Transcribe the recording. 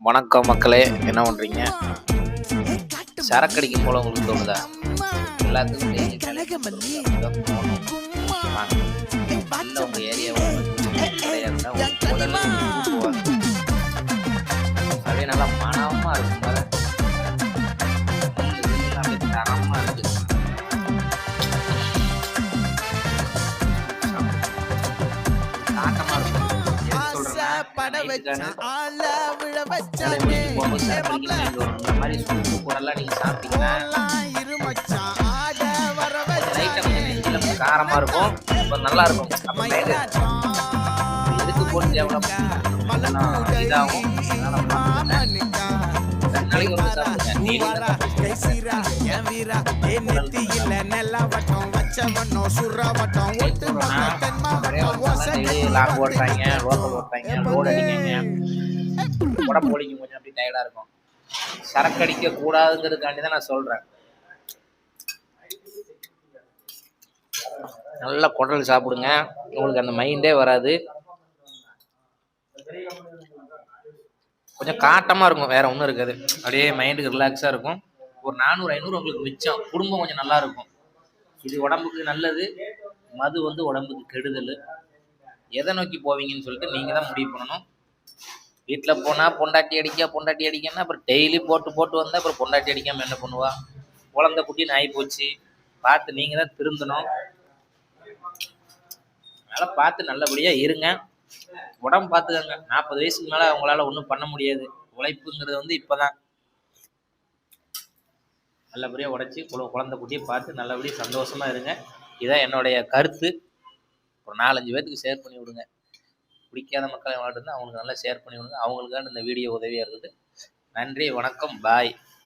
வணக்கம் மக்களே, என்ன பண்ணுறீங்க? சரக்கு அடிக்கும் போல உங்களுக்கு தோணுதா? எல்லாத்துக்கும் டெய்லி போகணும். வாங்க, நல்ல உங்கள் ஏரியாவை கிடையாதுன்னா போவாங்க. அப்படியே நல்லா மனமாக இருக்கும் போல அப்படியே தரமாக இருக்குது. ஆட்டமாக இருக்கும். இந்த மாதிரி சூப்பு கூடலாம் நீங்க சாப்பிட்டீங்கன்னா நெஞ்சில காரமா இருக்கும், நல்லா இருக்கும். அப்ப எதுக்கு போட்டு இதாகும். லாங் ஓட்டுறாங்க, லோக்கல் ஓட்டுறாங்க, ரோடு அடிக்காங்க, உடம்பு ஒழிக்கும், கொஞ்சம் அப்படி டயர்டா இருக்கும். சரக்கு அடிக்க கூடாதுங்கிறதுக்காண்டி தான் நான் சொல்றேன். நல்லா குடல் சாப்பிடுங்க, உங்களுக்கு அந்த மைண்டே வராது. கொஞ்சம் காட்டமா இருக்கும், வேற ஒன்றும் இருக்காது. அப்படியே மைண்டுக்கு ரிலாக்ஸா இருக்கும். ஒரு 400-500 உங்களுக்கு மிச்சம். குடும்பம் கொஞ்சம் நல்லா இருக்கும். இது உடம்புக்கு நல்லது, மது உடம்புக்கு கெடுதல். எதை நோக்கி போவீங்கன்னு சொல்லிட்டு நீங்க தான் முடிவு பண்ணணும். வீட்டில் போனால் பொண்டாட்டி அடிக்கன்னா அப்புறம் டெய்லி போட்டு வந்தால் அப்புறம் பொண்டாட்டி அடிக்காமல் என்ன பண்ணுவா? குழந்தை குட்டின்னு ஆகி போச்சு. பார்த்து நீங்கள் தான் திருந்தணும். அதனால் பார்த்து நல்லபடியாக இருங்க, உடம்பு பார்த்துக்கங்க. 40 வயசுக்கு மேலே அவங்களால ஒன்றும் பண்ண முடியாது. உழைப்புங்கிறது இப்போ தான். நல்லபடியாக உழைச்சி குழந்தை குட்டியை பார்த்து நல்லபடியாக சந்தோஷமாக இருங்க. இதான் என்னுடைய கருத்து. ஒரு 4-5 பேர்த்துக்கு ஷேர் பண்ணி விடுங்க. பிடிக்காத மக்கள் எவ்வளோ இருந்தால் அவங்களுக்கு நல்லா ஷேர் பண்ணி விடுங்க. அவங்களுக்கான இந்த வீடியோ உதவியாக இருக்குது. நன்றி, வணக்கம், பாய்.